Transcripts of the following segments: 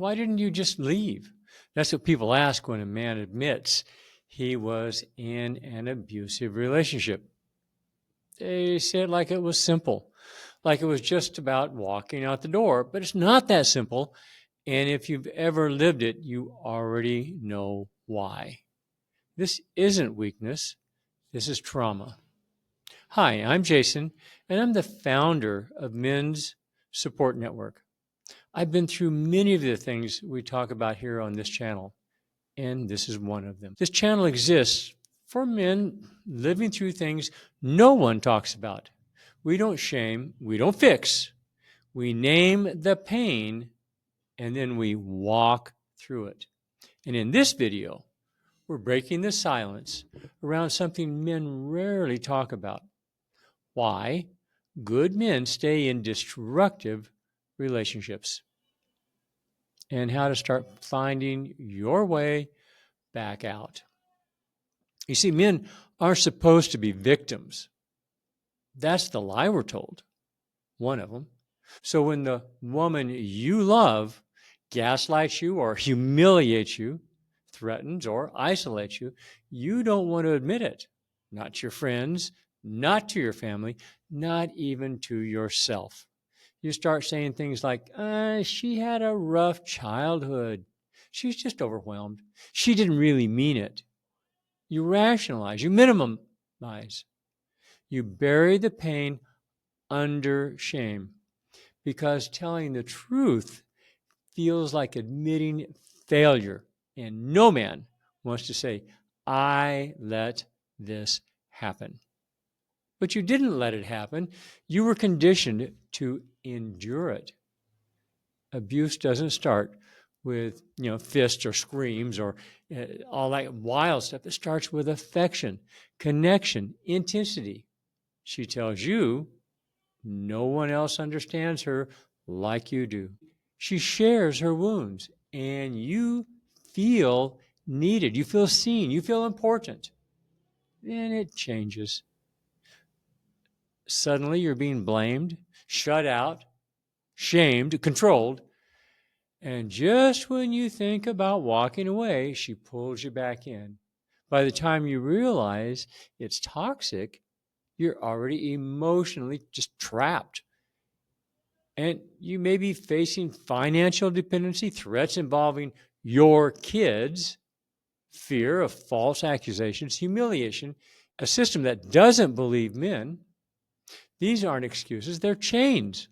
why didn't you just leave? That's what people ask when a man admits he was in an abusive relationship. They say it like it was simple, like it was just about walking out the door, but it's not that simple. And if you've ever lived it, you already know why. This isn't weakness. This is trauma. Hi, I'm Jason, and I'm the founder of Men's Support Network. I've been through many of the things we talk about here on this channel, and this is one of them. This channel exists for men living through things no one talks about. We don't shame, we don't fix. We name the pain, and then we walk through it. And in this video, we're breaking the silence around something men rarely talk about. Why good men stay in destructive relationships, and how to start finding your way back out. You see, men aren't supposed to be victims. That's the lie we're told, one of them. So when the woman you love gaslights you or humiliates you, threatens or isolates you, you don't want to admit it. Not to your friends, not to your family, not even to yourself. You start saying things like, she had a rough childhood. She's just overwhelmed. She didn't really mean it. You rationalize, you minimize. You bury the pain under shame because telling the truth feels like admitting failure. And no man wants to say, I let this happen. But you didn't let it happen. You were conditioned to endure it. Abuse doesn't start with, fists or screams or all that wild stuff. It starts with affection, connection, intensity. She tells you no one else understands her like you do. She shares her wounds, and you feel needed. You feel seen. You feel important. Then it changes. Suddenly you're being blamed, shut out, shamed, controlled. And just when you think about walking away, she pulls you back in. By the time you realize it's toxic, you're already emotionally just trapped. And you may be facing financial dependency, threats involving your kids, fear of false accusations, humiliation, a system that doesn't believe men. These aren't excuses, they're chains.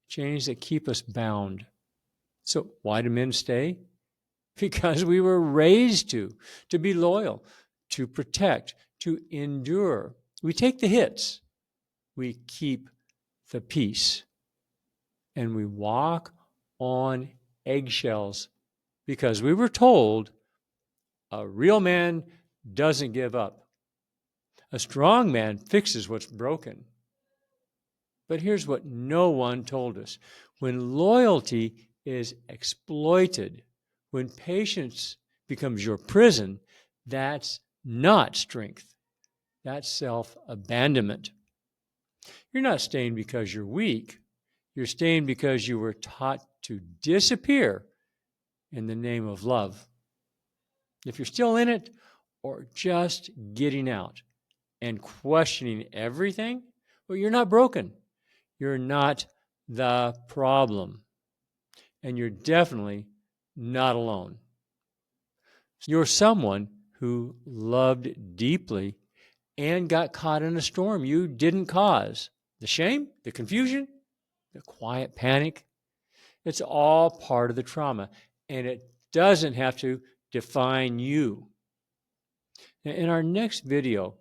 Chains that keep us bound. So why do men stay? Because we were raised to be loyal, to protect, to endure. We take the hits. We keep the peace. And we walk on eggshells because we were told a real man doesn't give up. A strong man fixes what's broken. But here's what no one told us. When loyalty is exploited, when patience becomes your prison, that's not strength. That's self-abandonment. You're not staying because you're weak. You're staying because you were taught to disappear in the name of love. If you're still in it or just getting out and questioning everything, well, you're not broken. You're not the problem. And you're definitely not alone. You're someone who loved deeply and got caught in a storm you didn't cause. The shame, the confusion, the quiet panic, it's all part of the trauma. And it doesn't have to define you. In our next video,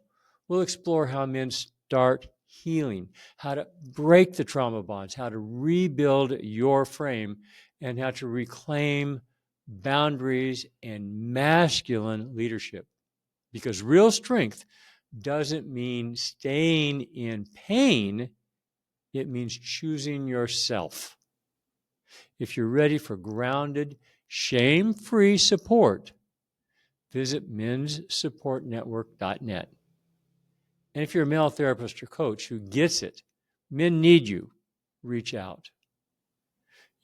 we'll explore how men start healing, how to break the trauma bonds, how to rebuild your frame, and how to reclaim boundaries and masculine leadership. Because real strength doesn't mean staying in pain, it means choosing yourself. If you're ready for grounded, shame-free support, visit menssupportnetwork.net. And if you're a male therapist or coach who gets it, men need you, reach out.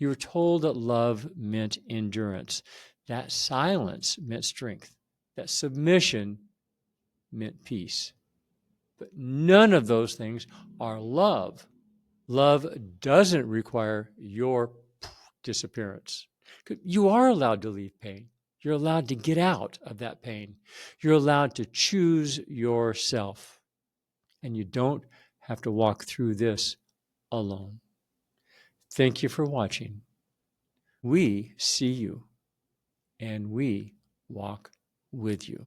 You were told that love meant endurance, that silence meant strength, that submission meant peace. But none of those things are love. Love doesn't require your disappearance. You are allowed to leave pain. You're allowed to get out of that pain. You're allowed to choose yourself. And you don't have to walk through this alone. Thank you for watching. We see you and we walk with you.